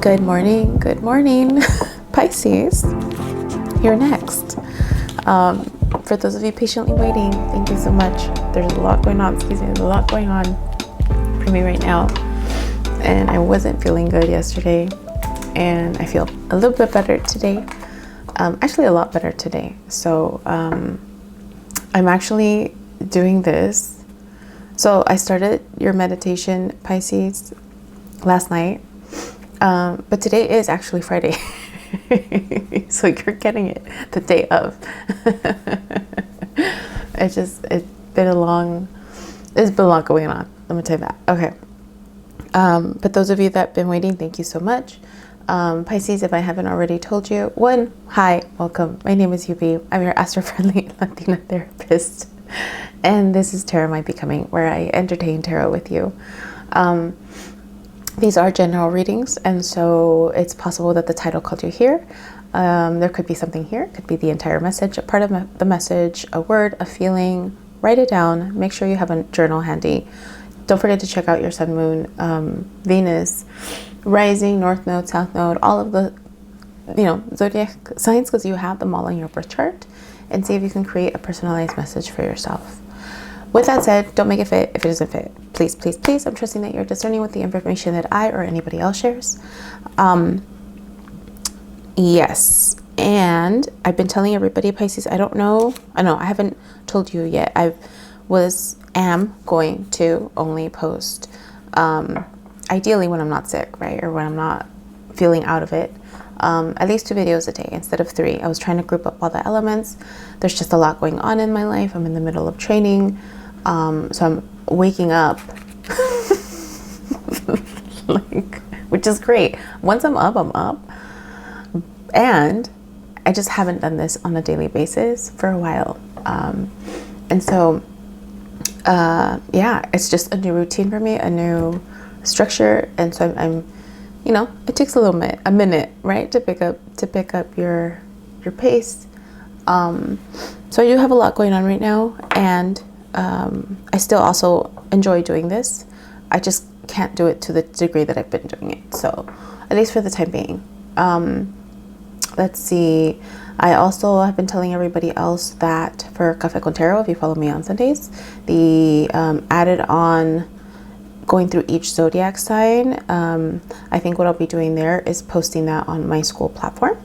Good morning, Pisces. You're next. For those of you patiently waiting, thank you so much. There's a lot going on, there's a lot going on for me right now. And I wasn't feeling good yesterday, and I feel a little bit better today. Actually a lot better today. So I'm actually doing this. So I started your meditation, Pisces, last night. But today is actually Friday. So you're getting it the day of. It's been a lot going on. Let me tell you that. Okay. But those of you that have been waiting, thank you so much. Pisces, if I haven't already told you, hi, welcome. My name is Yubi. I'm your astro-friendly Latina therapist. And this is Tarot My Becoming, where I entertain tarot with you. These are general readings, and so it's possible that the title called you here. There could be something here. It could be the entire message, a part of the message, a word, a feeling. Write it down. Make sure you have a journal handy. Don't forget to check out your sun, moon, Venus, rising, north node, south node, all of the, zodiac signs, because you have them all in your birth chart, and see if you can create a personalized message for yourself. With that said, don't make it fit if it doesn't fit. Please, please, please. I'm trusting that you're discerning with the information that I or anybody else shares. Yes. And I've been telling everybody, Pisces, I haven't told you yet. am going to only post, ideally when I'm not sick, right? Or when I'm not feeling out of it. At least 2 videos a day instead of 3. I was trying to group up all the elements. There's just a lot going on in my life. I'm in the middle of training. So I'm waking up, which is great. Once I'm up. And I just haven't done this on a daily basis for a while. And so, it's just a new routine for me, a new structure. And so I'm it takes a minute, right? To pick up your pace. So I do have a lot going on right now, and I still also enjoy doing this. I just can't do it to the degree that I've been doing it. So at least for the time being. Let's see. I also have been telling everybody else that for Café con Tarot, if you follow me on Sundays, the added on going through each zodiac sign, I think what I'll be doing there is posting that on my Skool platform.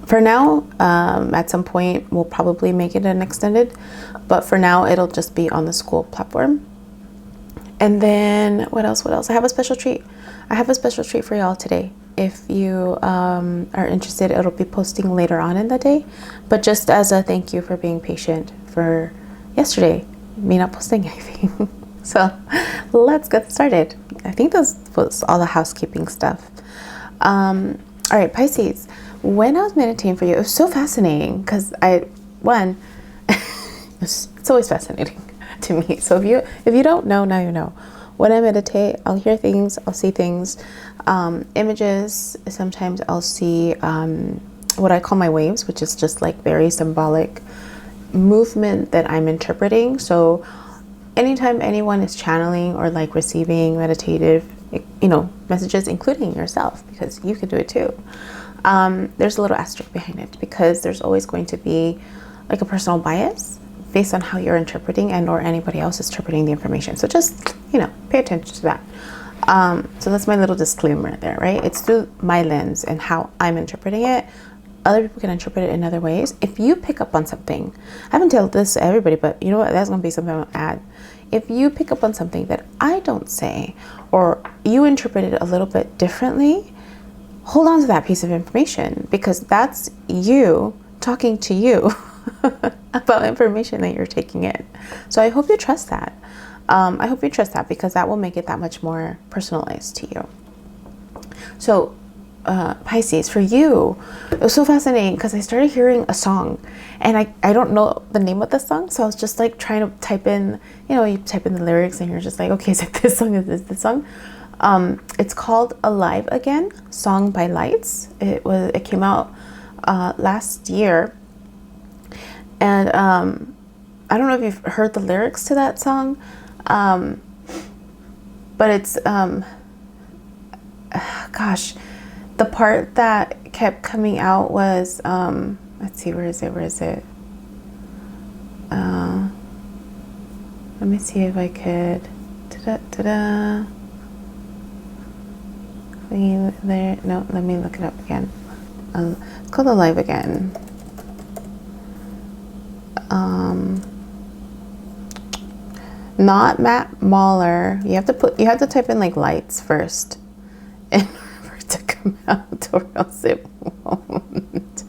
For now, at some point, we'll probably make it an extended, but for now, it'll just be on the Skool platform. And then what else? I have a special treat. For y'all today. If you are interested, it'll be posting later on in the day, but just as a thank you for being patient for yesterday, me not posting anything. So let's get started. I think that was all the housekeeping stuff. All right, Pisces, when I was meditating for you, it was so fascinating because it's always fascinating to me. So if you don't know, now you know. When I meditate, I'll hear things, I'll see things, images. Sometimes I'll see what I call my waves, which is just like very symbolic movement that I'm interpreting. So anytime anyone is channeling or like receiving meditative, messages, including yourself, because you can do it too. There's a little asterisk behind it, because there's always going to be like a personal bias based on how you're interpreting and or anybody else is interpreting the information. So just, pay attention to that. So that's my little disclaimer there, right? It's through my lens and how I'm interpreting it. Other people can interpret it in other ways. If you pick up on something, I haven't told this to everybody, but you know what? That's going to be something I'll add. If you pick up on something that I don't say, or you interpret it a little bit differently, hold on to that piece of information, because that's you talking to you about information that you're taking in. So I hope you trust that. Because that will make it that much more personalized to you. So Pisces, for you, it was so fascinating because I started hearing a song, and I don't know the name of the song, so I was just like trying to type in, you type in the lyrics and you're just like, okay, is it this song? Is this song? It's called Alive Again, Song by Lights. It came out last year, and I don't know if you've heard the lyrics to that song, but it's gosh, the part that kept coming out was, let's see, where is it? Let me see if I could, there, no, let me look it up again. Let's go to live again. Not Matt Mahler. You have to type in like lights first in order for it to come out, or else it won't.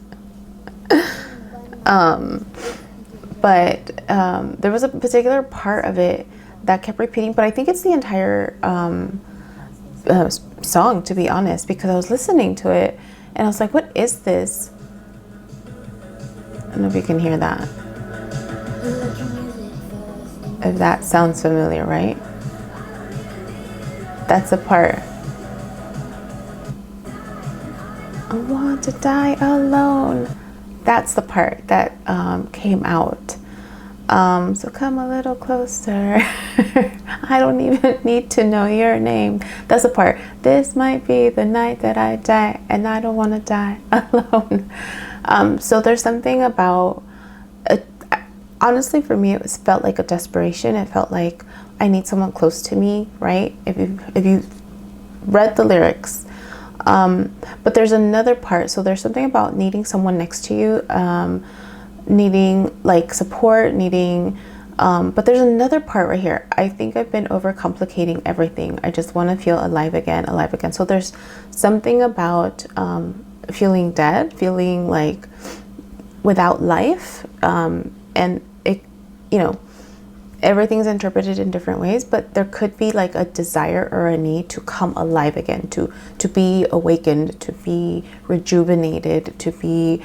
But there was a particular part of it that kept repeating, but I think it's the entire song, to be honest, because I was listening to it and I was like, what is this? I don't know if you can hear that. If that sounds familiar, right? That's the part. I want to die alone. That's the part that came out. So come a little closer. I don't even need to know your name. That's the part. This might be the night that I die, and I don't want to die alone. So there's something about, honestly, for me, it felt like a desperation. It felt like I need someone close to me, right? If you read the lyrics. But there's another part. So there's something about needing someone next to you, needing like support, but there's another part right here. I think I've been overcomplicating everything. I just want to feel alive again. So there's something about feeling dead, feeling like without life, and it, everything's interpreted in different ways, but there could be like a desire or a need to come alive again, to be awakened, to be rejuvenated, to be,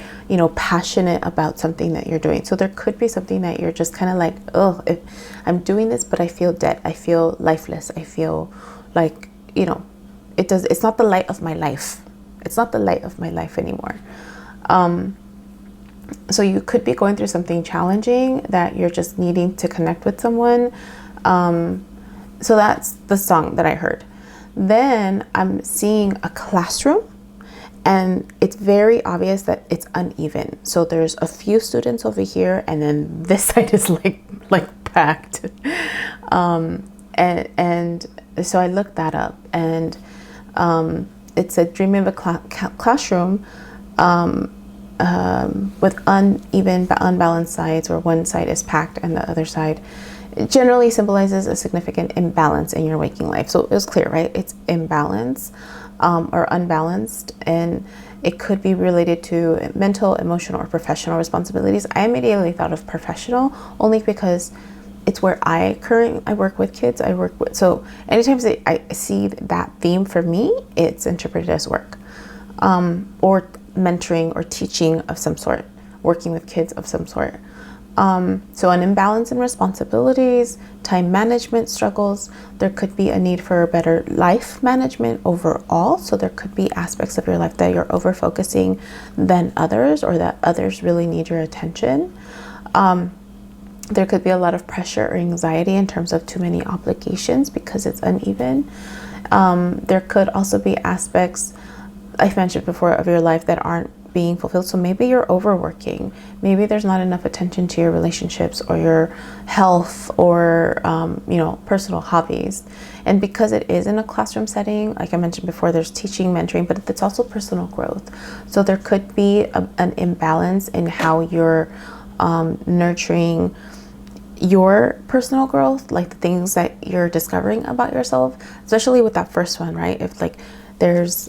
passionate about something that you're doing. So there could be something that you're just kind of like, oh, if I'm doing this, but I feel dead. I feel lifeless. I feel like, it's not the light of my life. It's not the light of my life anymore. So you could be going through something challenging that you're just needing to connect with someone. So that's the song that I heard. Then I'm seeing a classroom, and it's very obvious that it's uneven. So there's a few students over here, and then this side is like packed. And so I looked that up, and it said dreaming of a classroom with uneven, unbalanced sides, where one side is packed and the other side. It generally symbolizes a significant imbalance in your waking life. So it was clear, right? It's imbalance or unbalanced, and it could be related to mental, emotional, or professional responsibilities. I immediately thought of professional only because it's where I work with kids. So anytime I see that theme, for me, it's interpreted as work, or mentoring or teaching of some sort, working with kids of some sort. So an imbalance in responsibilities, time management struggles. There could be a need for better life management overall. So there could be aspects of your life that you're over focusing than others, or that others really need your attention. There could be a lot of pressure or anxiety in terms of too many obligations because it's uneven. There could also be aspects I've mentioned before of your life that aren't being fulfilled. So maybe you're overworking. Maybe there's not enough attention to your relationships or your health or, personal hobbies. And because it is in a classroom setting, like I mentioned before, there's teaching, mentoring, but it's also personal growth. So there could be an imbalance in how you're nurturing your personal growth, like the things that you're discovering about yourself, especially with that first one, right? If like there's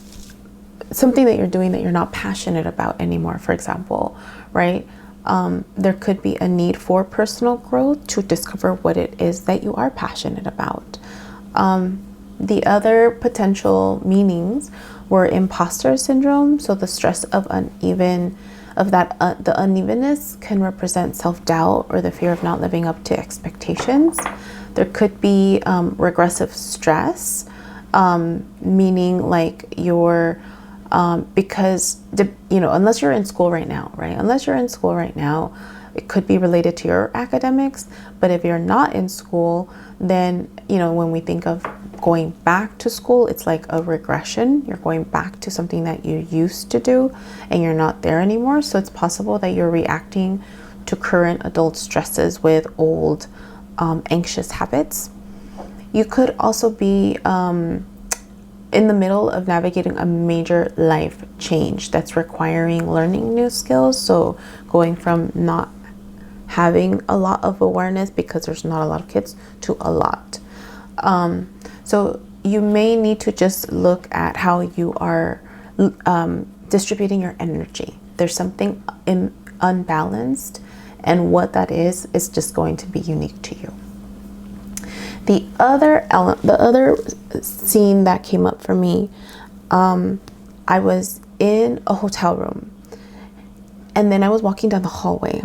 something that you're doing that you're not passionate about anymore, for example, right? There could be a need for personal growth to discover what it is that you are passionate about. The other potential meanings were imposter syndrome. So the stress of the unevenness can represent self-doubt or the fear of not living up to expectations. There could be regressive stress, meaning like you're because, you know, unless you're in school right now, right? Unless you're in school right now, it could be related to your academics. But if you're not in school, then, you know, when we think of going back to school, it's like a regression. You're going back to something that you used to do and you're not there anymore. So it's possible that you're reacting to current adult stresses with old anxious habits. You could also be in the middle of navigating a major life change that's requiring learning new skills. So going from not having a lot of awareness because there's not a lot of kids to a lot. So you may need to just look at how you are distributing your energy. There's something unbalanced, and what that is just going to be unique to you. The other scene that came up for me, I was in a hotel room, and then I was walking down the hallway,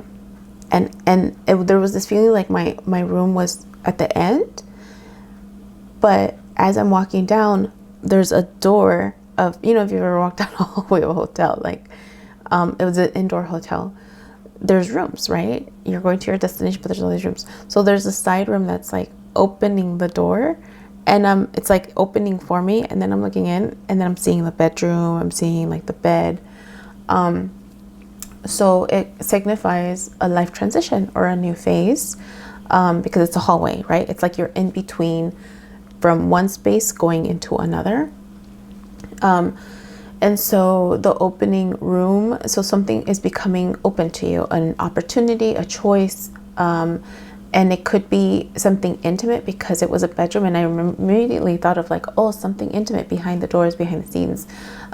and there was this feeling like my room was at the end, but as I'm walking down, there's a door of, you know, if you've ever walked down a hallway of a hotel, like it was an indoor hotel, there's rooms, right? You're going to your destination, but there's all these rooms. So there's a side room that's like opening the door, and it's like opening for me, and then I'm looking in, and then I'm seeing the bedroom, I'm seeing like the bed. So it signifies a life transition or a new phase, because it's a hallway, right? It's like you're in between from one space going into another. And so the opening room, so something is becoming open to you, an opportunity, a choice, and it could be something intimate because it was a bedroom, and I immediately thought of like, oh, something intimate behind the doors, behind the scenes,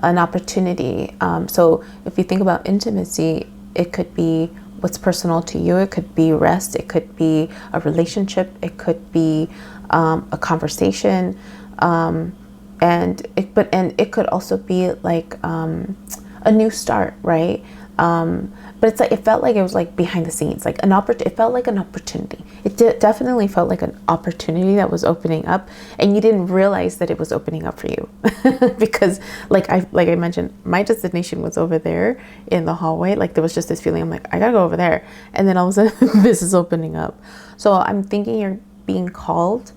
an opportunity. So if you think about intimacy, it could be what's personal to you, it could be rest, it could be a relationship, it could be a conversation, and it could also be like a new start, right? But it's like, it felt like it was like behind the scenes, like it felt like an opportunity. It definitely felt like an opportunity that was opening up, and you didn't realize that it was opening up for you because like I mentioned, my destination was over there in the hallway. Like there was just this feeling, I'm like, I gotta go over there, and then all of a sudden this is opening up. So I'm thinking you're being called,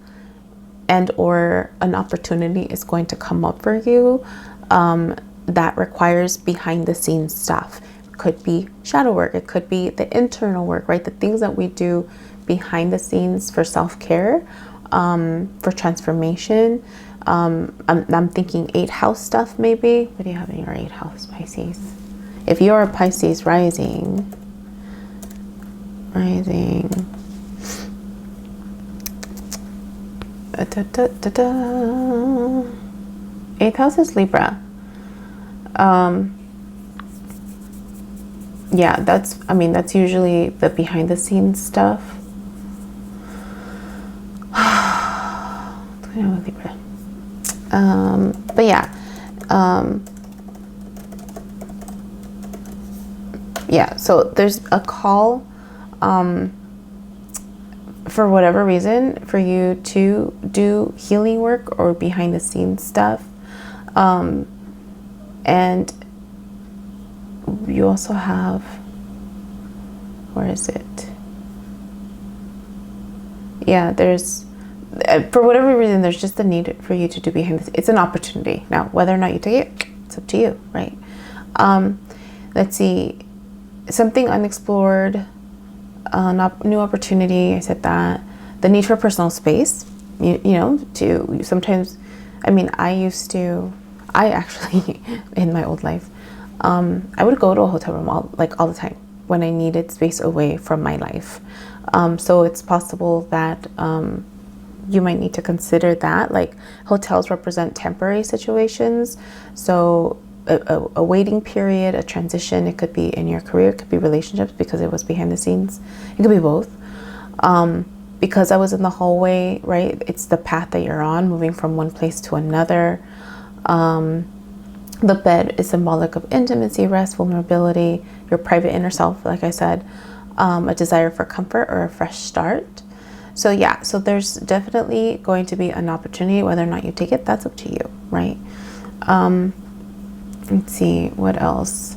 and or an opportunity is going to come up for you that requires behind the scenes stuff. Could be shadow work, it could be the internal work, right? The things that we do behind the scenes for self-care, for transformation. I'm thinking 8th house stuff maybe. What do you have in your 8th house, Pisces? If you're a Pisces rising, 8th house is Libra. Yeah, that's usually the behind the scenes stuff. But yeah, yeah, so there's a call, for whatever reason, for you to do healing work or behind the scenes stuff. And you also have, where is it? Yeah, there's, for whatever reason, there's just a need for you to do behind this. It's an opportunity. Now, whether or not you take it, it's up to you, right? Let's see, something unexplored, new opportunity. I said that. The need for personal space, you know, to sometimes, I actually, in my old life, I would go to a hotel room all the time when I needed space away from my life. So it's possible that you might need to consider that. Like, hotels represent temporary situations. So a waiting period, a transition, it could be in your career, it could be relationships because it was behind the scenes. It could be both. Because I was in the hallway, right? It's the path that you're on, moving from one place to another. The bed is symbolic of intimacy, rest, vulnerability, your private inner self, like I said, a desire for comfort or a fresh start. So yeah, so there's definitely going to be an opportunity. Whether or not you take it, that's up to you, right? Let's see, what else?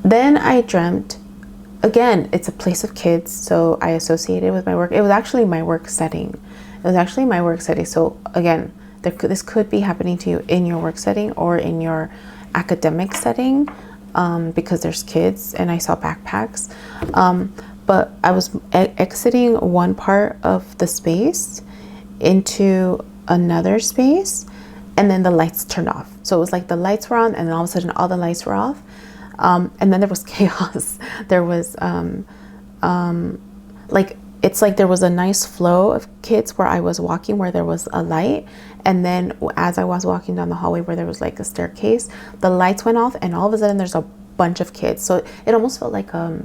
Then I dreamt, again, it's a place of kids, so I associated with my work. It was actually my work setting. So again, this could be happening to you in your work setting or in your academic setting, because there's kids and I saw backpacks. But I was exiting one part of the space into another space, and then the lights turned off. So it was like the lights were on, and then all of a sudden all the lights were off. And then there was chaos. There was it's like there was a nice flow of kids where I was walking, where there was a light, and then as I was walking down the hallway where there was like a staircase, the lights went off, and all of a sudden there's a bunch of kids. So it almost felt like what's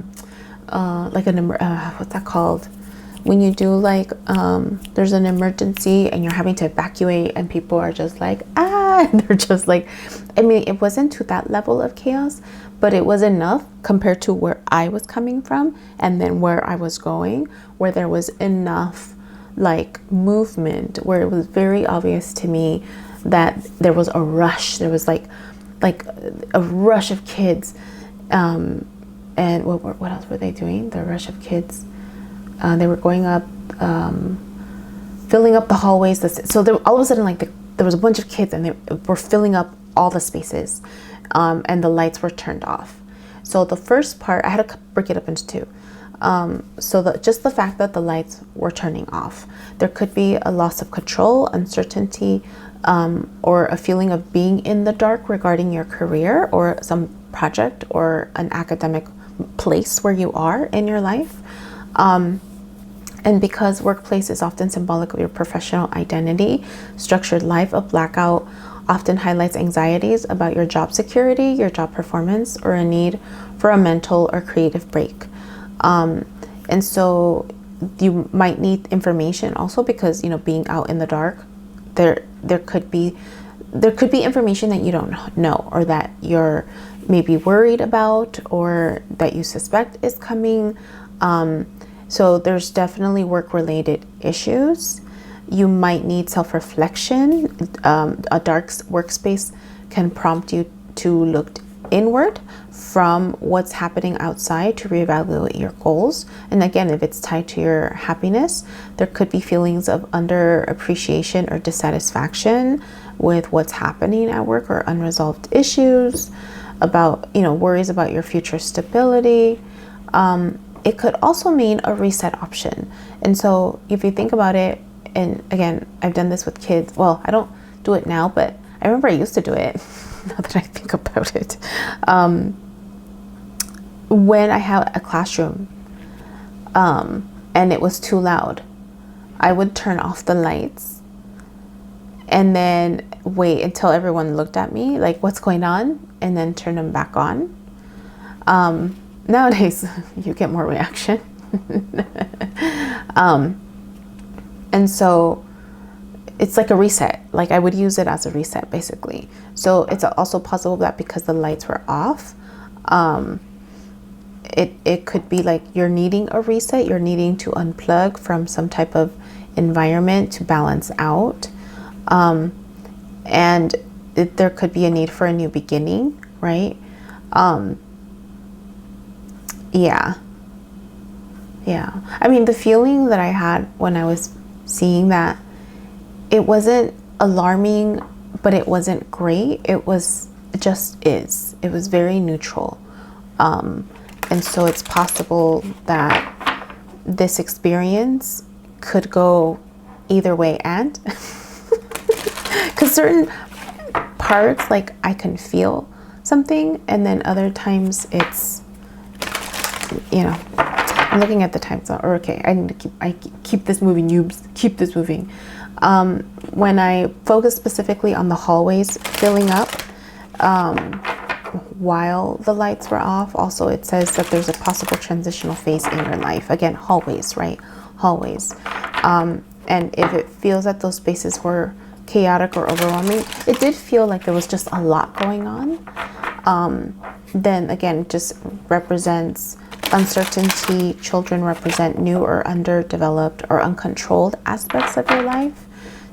that called? When you do like there's an emergency and you're having to evacuate, and people are just like, and they're just like, I mean, it wasn't to that level of chaos, but it was enough compared to where I was coming from and then where I was going, where there was enough like movement, where it was very obvious to me that there was a rush. There was like a rush of kids. And what else were they doing? The rush of kids. They were going up, filling up the hallways. So there, all of a sudden, like there was a bunch of kids, and they were filling up all the spaces, and the lights were turned off. So the first part, I had to break it up into two. So just the fact that the lights were turning off, there could be a loss of control, uncertainty, or a feeling of being in the dark regarding your career or some project or an academic place where you are in your life. And because workplace is often symbolic of your professional identity, structured life, a blackout often highlights anxieties about your job security, your job performance, or a need for a mental or creative break. And so you might need information also, because, being out in the dark, there could be information that you don't know, or that you're maybe worried about, or that you suspect is coming. So there's definitely work-related issues. You might need self-reflection. A dark workspace can prompt you to look inward from what's happening outside to reevaluate your goals. And again, if it's tied to your happiness, there could be feelings of underappreciation or dissatisfaction with what's happening at work, or unresolved issues about, worries about your future stability. It could also mean a reset option. And so if you think about it, and again, I've done this with kids. Well, I don't do it now, but I remember I used to do it now that I think about it. When I had a classroom and it was too loud, I would turn off the lights and then wait until everyone looked at me like, what's going on? And then turn them back on. Nowadays, you get more reaction. And so it's like a reset. Like I would use it as a reset, basically. So it's also possible that because the lights were off, it could be like you're needing a reset. You're needing to unplug from some type of environment to balance out. And there could be a need for a new beginning, right? Yeah. I mean, the feeling that I had when I was seeing that, it wasn't alarming, but it wasn't great. It was it was very neutral. And so it's possible that this experience could go either way, and because certain parts, like I can feel something, and then other times it's, I'm looking at the time zone. Or okay, I need to keep this moving. You keep this moving. When I focus specifically on the hallways filling up, while the lights were off, also it says that there's a possible transitional phase in your life. Again, hallways, right? Hallways. And if it feels that those spaces were chaotic or overwhelming, it did feel like there was just a lot going on. Then again, just represents uncertainty. Children represent new or underdeveloped or uncontrolled aspects of your life.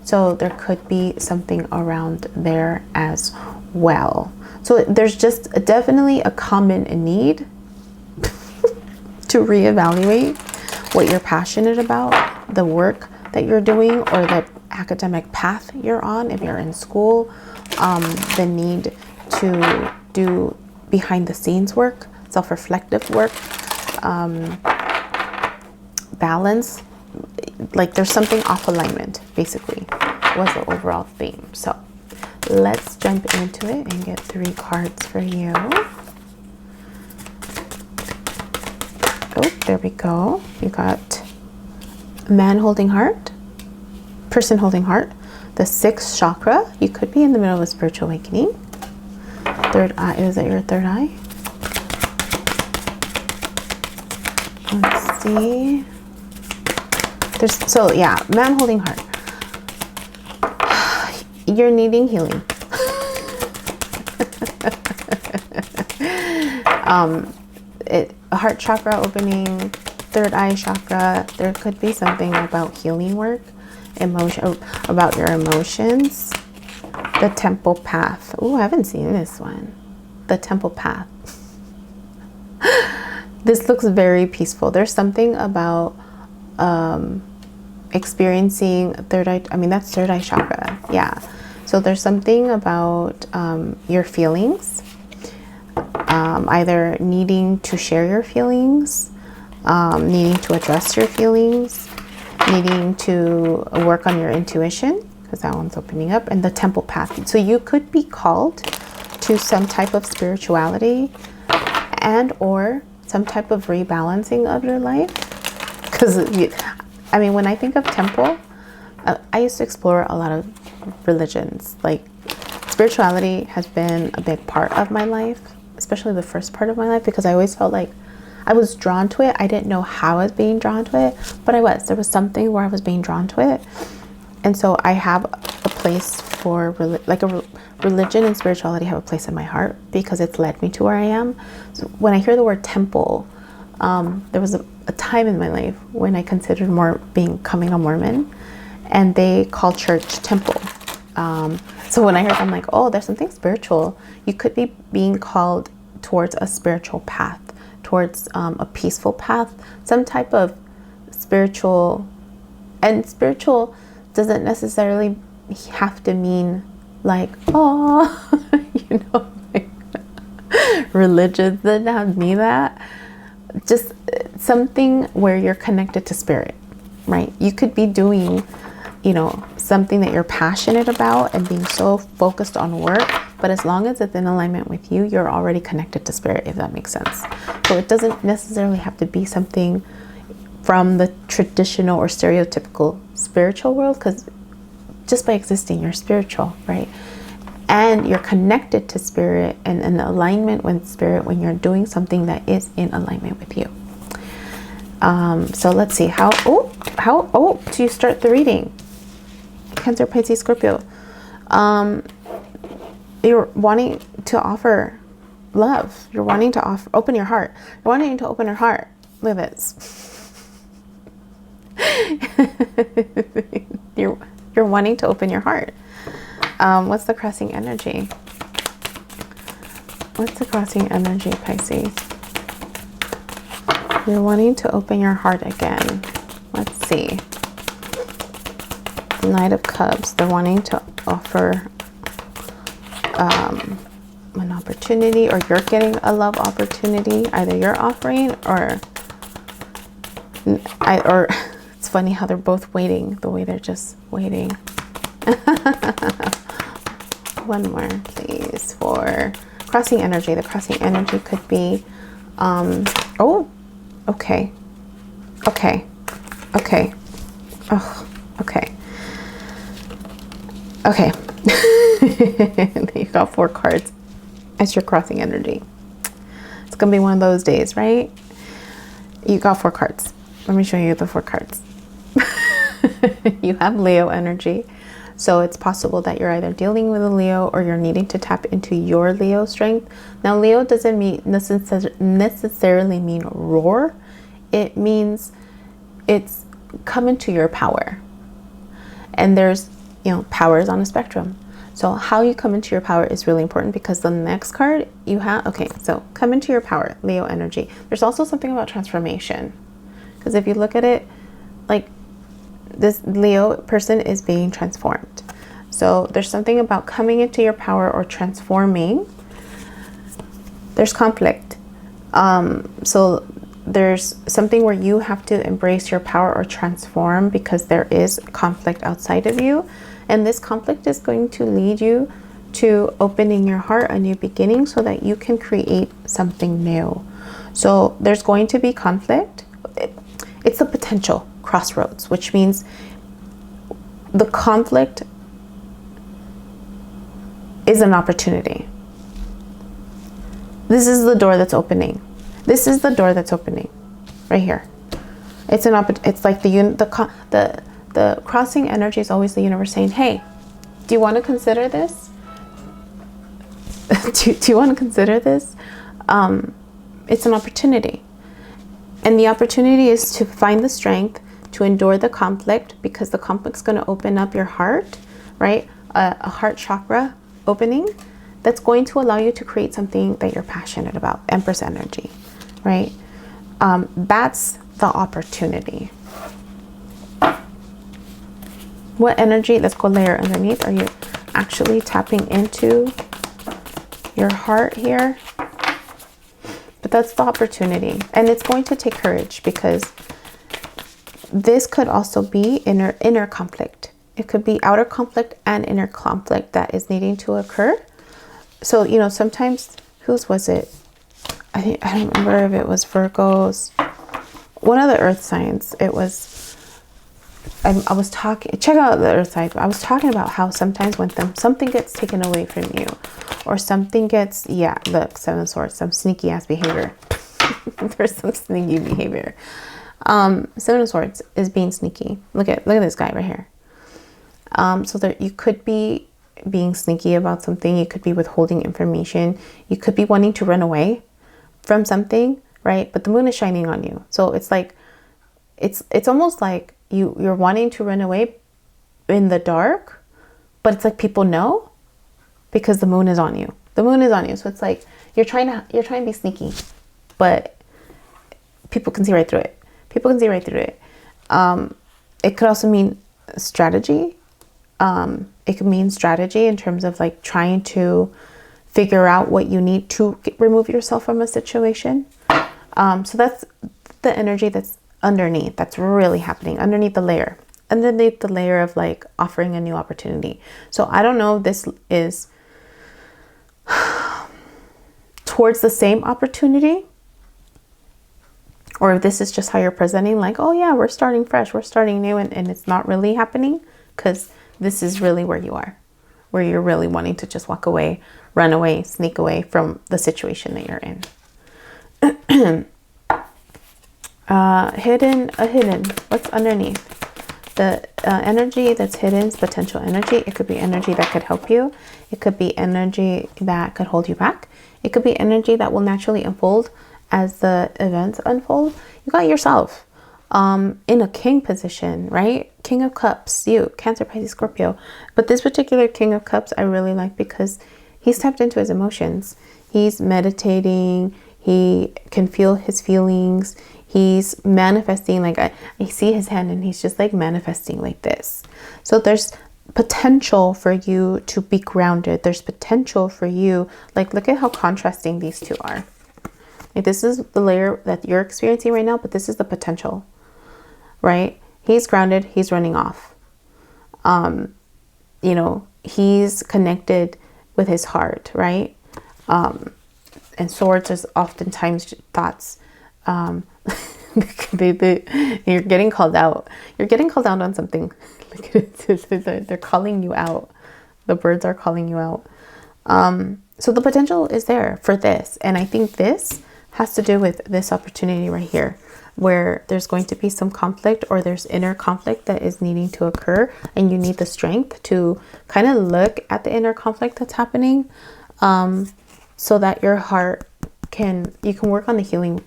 So there could be something around there as well. So there's just definitely a common need to reevaluate what you're passionate about, the work that you're doing, or the academic path you're on if you're in school, the need to do behind the scenes work, self-reflective work, balance. Like there's something off alignment, basically, was the overall theme. So let's jump into it and get 3 cards for you. Oh, there we go. You got man holding heart, person holding heart, the 6th chakra. You could be in the middle of a spiritual awakening. 3rd eye, is that your 3rd eye? Let's see. So yeah, man holding heart. You're needing healing. Heart chakra opening, 3rd eye chakra. There could be something about healing work, about your emotions. The temple path. Oh, I haven't seen this one. The temple path. This looks very peaceful. There's something about experiencing 3rd eye. I mean, that's 3rd eye chakra. Yeah. So there's something about your feelings, either needing to share your feelings, needing to address your feelings, needing to work on your intuition, because that one's opening up, and the temple path. So you could be called to some type of spirituality and or some type of rebalancing of your life. Because, I mean, when I think of temple, I used to explore a lot of religions. Like, spirituality has been a big part of my life, especially the first part of my life, because I always felt like I was drawn to it. I didn't know how I was being drawn to it, but I was. There was something where I was being drawn to it. And so I have a place for, religion and spirituality have a place in my heart because it's led me to where I am. So when I hear the word temple, there was a time in my life when I considered becoming a Mormon, and they call church temple. So when I heard, I'm like, oh, there's something spiritual. You could be being called towards a spiritual path, towards a peaceful path, some type of spiritual. And spiritual doesn't necessarily have to mean like, oh, like religion doesn't have to mean that. Just something where you're connected to spirit, right? You could be doing, something that you're passionate about and being so focused on work, but as long as it's in alignment with you, you're already connected to spirit, if that makes sense. So it doesn't necessarily have to be something from the traditional or stereotypical spiritual world, because just by existing, you're spiritual, right? And you're connected to spirit and in alignment with spirit when you're doing something that is in alignment with you. So let's see how do you start the reading? Cancer, Pisces, Scorpio. You're wanting to offer love. You're wanting to open your heart. You're wanting to open your heart. Look at this. You're wanting to open your heart. What's the crossing energy? What's the crossing energy, Pisces? You're wanting to open your heart again. Let's see. Knight of Cups. They're wanting to offer an opportunity, or you're getting a love opportunity. Either you're offering or it's funny how they're both waiting, the way they're just waiting. One more, please, for crossing energy. The crossing energy could be, okay. You got 4 cards as your crossing energy. It's gonna be one of those days, right? You got 4 cards. Let me show you the 4 cards. You have Leo energy. So it's possible that you're either dealing with a Leo or you're needing to tap into your Leo strength. Now, Leo doesn't necessarily mean roar. It means it's come into your power. And there's, power is on a spectrum. So how you come into your power is really important, because the next card you have, okay, so come into your power, Leo energy. There's also something about transformation, because if you look at it, like this Leo person is being transformed. So there's something about coming into your power or transforming. There's conflict. So there's something where you have to embrace your power or transform, because there is conflict outside of you. And this conflict is going to lead you to opening your heart, a new beginning, so that you can create something new. So there's going to be conflict. It's a potential crossroads, which means the conflict is an opportunity. This is the door that's opening. This is the door that's opening right here. It's like the crossing energy is always the universe saying, hey, do you want to consider this? do you want to consider this? It's an opportunity. And the opportunity is to find the strength to endure the conflict, because the conflict's going to open up your heart, right? A heart chakra opening that's going to allow you to create something that you're passionate about. Empress energy, right? That's the opportunity. What energy, let's go layer underneath, are you actually tapping into your heart here? But that's the opportunity. And it's going to take courage, because this could also be inner conflict. It could be outer conflict and inner conflict that is needing to occur. So, you know, sometimes, whose was it? I don't remember if it was Virgo's, one of the earth signs. It was, I was talking, check out the earth sign. I was talking about how sometimes when something gets taken away from you, or something gets, yeah, look, Seven of Swords, some sneaky ass behavior. There's some sneaky behavior. Seven of Swords is being sneaky. Look at this guy right here. So there, you could be being sneaky about something. You could be withholding information. You could be wanting to run away from something, right? But the moon is shining on you. So it's like, it's almost like you're wanting to run away in the dark, but it's like people know, because the moon is on you. The moon is on you. So it's like you're trying to be sneaky, but people can see right through it. People can see right through it. It could also mean strategy. It could mean strategy in terms of like trying to figure out what you need to remove yourself from a situation. So that's the energy that's underneath, that's really happening underneath the layer of like offering a new opportunity. So I don't know if this is towards the same opportunity, or if this is just how you're presenting, like, oh yeah, we're starting fresh, we're starting new, and it's not really happening, because this is really where you are, where you're really wanting to just walk away, run away, sneak away from the situation that you're in. Hidden, what's underneath? The energy that's hidden is potential energy. It could be energy that could help you. It could be energy that could hold you back. It could be energy that will naturally unfold as the events unfold. You got yourself in a king position, right? King of Cups, you, Cancer, Pisces, Scorpio. But this particular King of Cups I really like, because he's tapped into his emotions. He's meditating. He can feel his feelings. He's manifesting, like I see his hand, and he's just like manifesting like this. So there's potential for you to be grounded. There's potential for you, like, look at how contrasting these two are. Like, this is the layer that you're experiencing right now, but this is the potential, right? He's grounded, he's running off. You know, he's connected with his heart, right? And Swords is oftentimes thoughts. You're getting called out. You're getting called out on something. They're calling you out. The birds are calling you out. So the potential is there for this. And I think this has to do with this opportunity right here, where there's going to be some conflict, or there's inner conflict that is needing to occur, and you need the strength to kind of look at the inner conflict that's happening, so that your heart you can work on the healing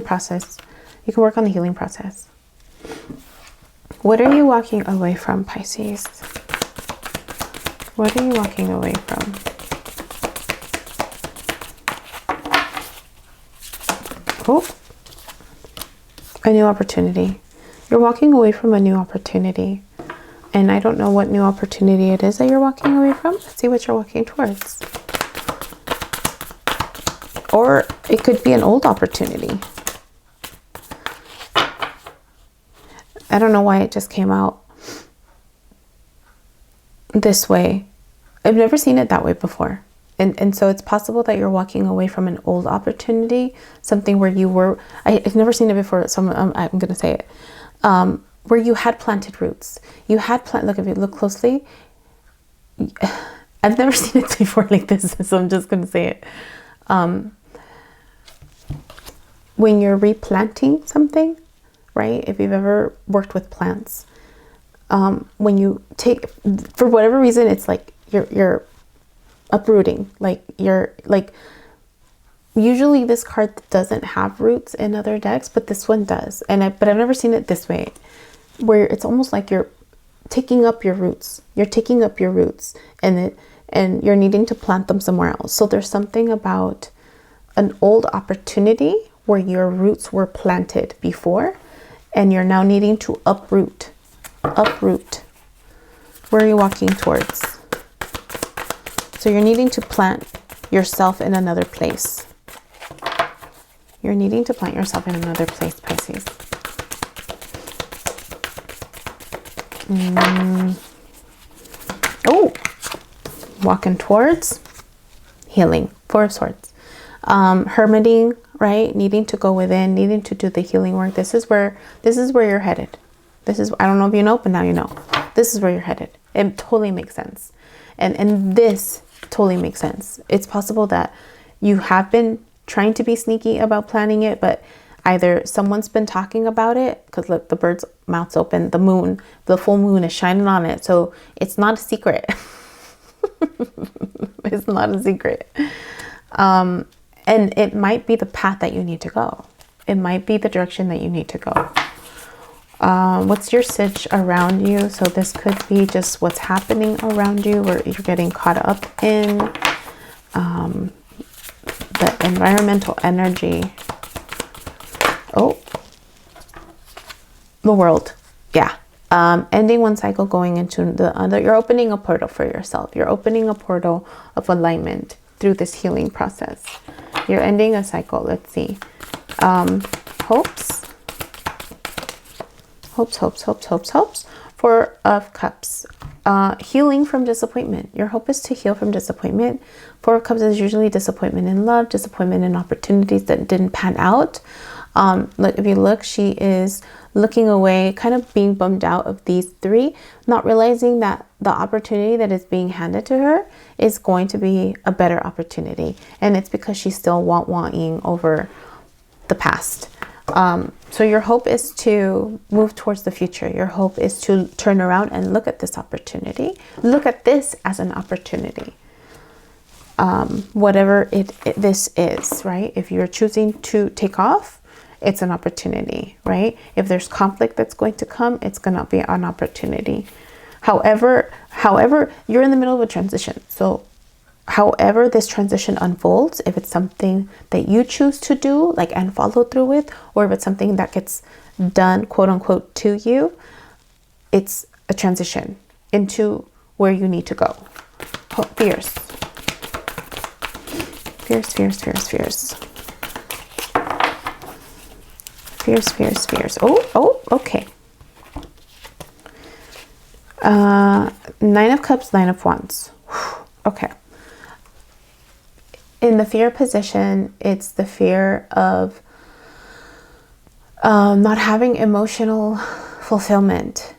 process. You can work on the healing process. What are you walking away from, Pisces? What are you walking away from? Oh, a new opportunity. You're walking away from a new opportunity. And I don't know what new opportunity it is that you're walking away from. Let's see what you're walking towards. Or it could be an old opportunity. I don't know why it just came out this way. I've never seen it that way before. And so it's possible that you're walking away from an old opportunity, something where you were, I've never seen it before, so I'm going to say it, where you had planted roots. You had look, if you look closely, I've never seen it before like this, so I'm just going to say it. When you're replanting something, right? If you've ever worked with plants, when you take, for whatever reason, it's like you're uprooting, like you're like, usually this card doesn't have roots in other decks, but this one does. But I've never seen it this way, where it's almost like you're taking up your roots. You're taking up your roots and you're needing to plant them somewhere else. So there's something about an old opportunity where your roots were planted before and you're now needing to uproot. Where are you walking towards? So you're needing to plant yourself in another place. You're needing to plant yourself in another place, Pisces. Oh, walking towards healing. Four of Swords. Hermiting, right? Needing to go within, needing to do the healing work. This is where you're headed. I don't know if you know, but now you know. This is where you're headed. It totally makes sense. And this totally makes sense. It's possible that you have been trying to be sneaky about planning it, but either someone's been talking about it, because look, the bird's mouth's open, the full moon is shining on it, so it's not a secret. It's not a secret. And it might be the path that you need to go. It might be the direction that you need to go. What's your sitch around you? So this could be just what's happening around you, where you're getting caught up in the environmental energy. Oh, the world. Yeah. Ending one cycle, going into the other. You're opening a portal for yourself. You're opening a portal of alignment through this healing process. You're ending a cycle. Let's see. Hopes. Four of Cups. Healing from disappointment. Your hope is to heal from disappointment. Four of Cups is usually disappointment in love, disappointment in opportunities that didn't pan out. Look, if you look, she is looking away, kind of being bummed out of these three, not realizing that the opportunity that is being handed to her is going to be a better opportunity. And it's because she's still wanting over the past. So your hope is to move towards the future. Your hope is to turn around and look at this opportunity. Look at this as an opportunity. Whatever this is, right? If you're choosing to take off, it's an opportunity, right? If there's conflict that's going to come, it's going to be an opportunity. However, you're in the middle of a transition. So however this transition unfolds, if it's something that you choose to do, like, and follow through with, or if it's something that gets done, quote unquote, to you, it's a transition into where you need to go. Fierce. Fierce, fierce, fierce, fierce. Fierce, fierce, fierce. Oh, okay. Nine of Cups, Nine of Wands. Okay. In the fear position, it's the fear of not having emotional fulfillment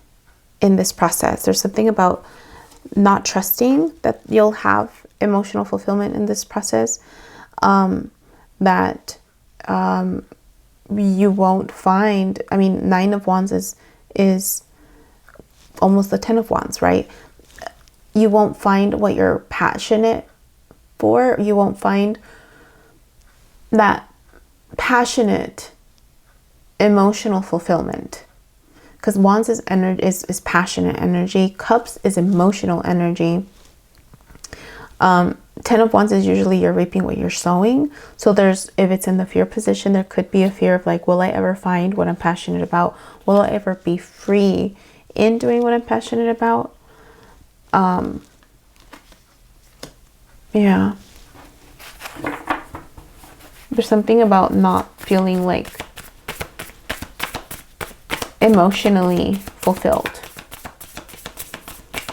in this process. There's something about not trusting that you'll have emotional fulfillment in this process, that you won't find. I mean, Nine of Wands is almost the 10 of Wands, right? You won't find what you're passionate for. You won't find that passionate emotional fulfillment, because Wands is passionate energy. Cups is emotional energy. Ten of Wands is usually you're reaping what you're sowing. So if it's in the fear position, there could be a fear of like, will I ever find what I'm passionate about? Will I ever be free in doing what I'm passionate about? Yeah. There's something about not feeling like emotionally fulfilled,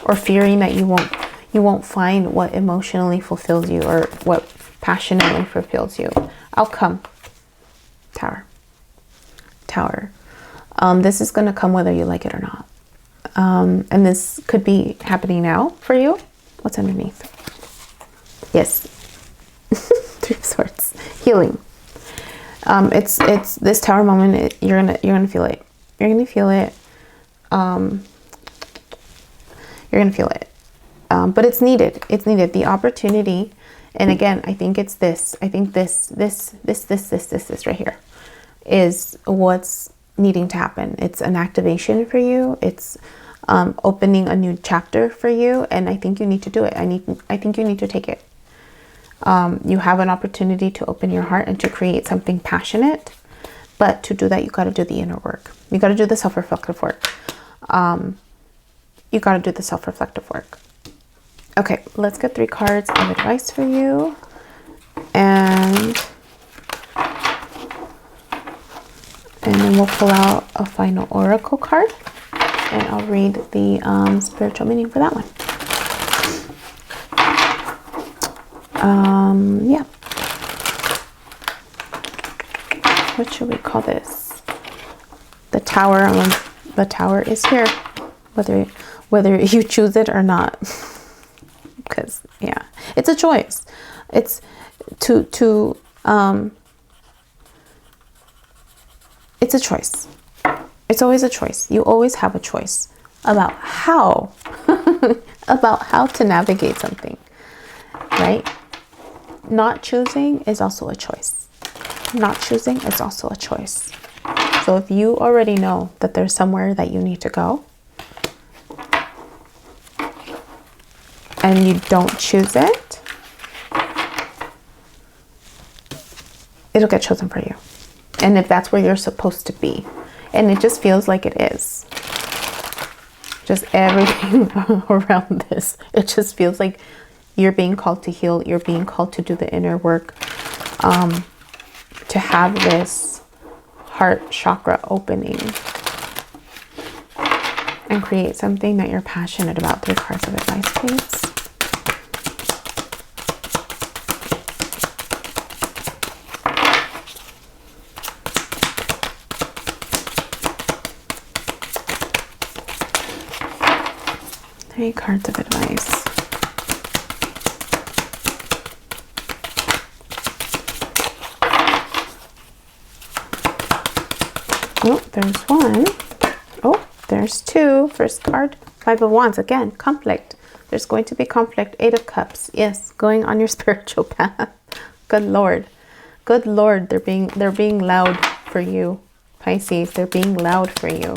or fearing that you won't find what emotionally fulfills you or what passionately fulfills you. Outcome. Tower. This is going to come whether you like it or not. And this could be happening now for you. What's underneath? Yes. Three of Swords. Healing. It's this Tower moment. You're gonna feel it. You're gonna feel it. You're gonna feel it. But it's needed. It's needed. The opportunity. And again, I think it's this. I think this right here is what's needing to happen. It's an activation for you. It's opening a new chapter for you. And I think you need to do it. I think you need to take it. You have an opportunity to open your heart and to create something passionate. But to do that, you got to do the inner work. You got to do the self-reflective work. You got to do the self-reflective work. Okay, let's get 3 cards of advice for you. And then we'll pull out a final oracle card. And I'll read the spiritual meaning for that one. Yeah. What should we call this? The Tower. The Tower is here, whether you choose it or not. Because yeah, it's a choice. It's it's a choice. It's always a choice. You always have a choice about how about how to navigate something, right? Not choosing is also a choice. Not choosing is also a choice. So if you already know that there's somewhere that you need to go and you don't choose it, it'll get chosen for you. And if that's where you're supposed to be, and it just feels like it is, just everything around this, it just feels like you're being called to heal. You're being called to do the inner work, to have this heart chakra opening and create something that you're passionate about. 3 cards of advice, please. Three cards of advice. Oh, there's 1. Oh, there's 2. First card, 5 of Wands. Again, conflict. There's going to be conflict. 8 of Cups. Yes, going on your spiritual path. Good Lord. Good Lord. They're being loud for you, Pisces. They're being loud for you.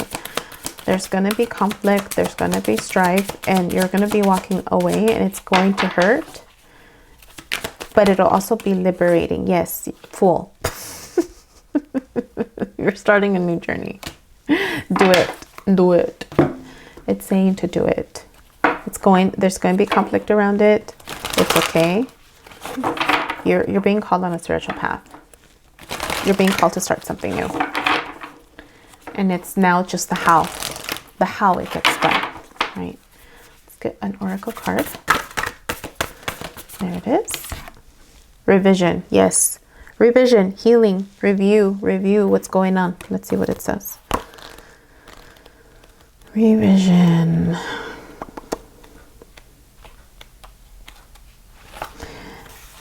There's going to be conflict. There's going to be strife. And you're going to be walking away. And it's going to hurt. But it'll also be liberating. Yes, Fool. You're starting a new journey. Do it. Do it. It's saying to do it. There's going to be conflict around it. It's okay. You're being called on a spiritual path. You're being called to start something new. And it's now just the how it gets done, right? Let's get an oracle card. There it is. Revision. Yes. Revision, healing, review what's going on. Let's see what it says. Revision.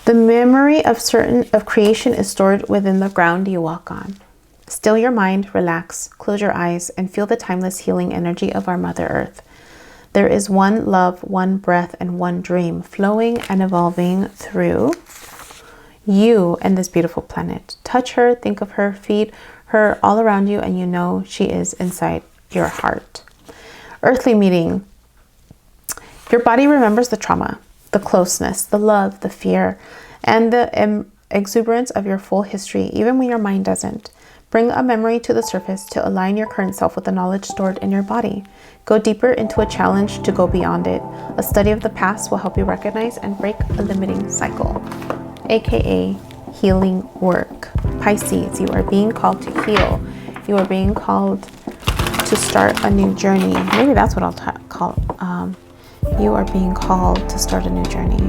The memory of creation is stored within the ground you walk on. Still your mind, relax, close your eyes, and feel the timeless healing energy of our Mother Earth. There is one love, one breath, and one dream flowing and evolving through you and this beautiful planet. Touch her, think of her, feed her all around you, and you know she is inside your heart. Earthly meeting. Your body remembers the trauma. the closeness, the love, the fear, and the exuberance of your full history, even when your mind doesn't. Bring a memory to the surface to align your current self with the knowledge stored in your body. Go deeper into a challenge to go beyond it. A study of the past will help you recognize and break a limiting cycle, aka healing work. Pisces, you are being called to heal. You are being called to start a new journey. Maybe that's what I'll call. You are being called to start a new journey.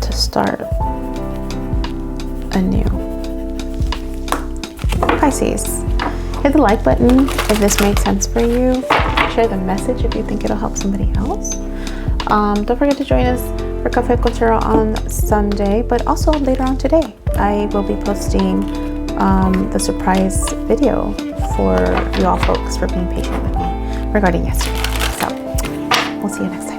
To start anew. Pisces, hit the like button if this made sense for you. Share the message if you think it'll help somebody else. Don't forget to join us for Cafe Cultura on Sunday, but also later on today, I will be posting the surprise video for you all folks for being patient with me regarding yesterday. So we'll see you next time.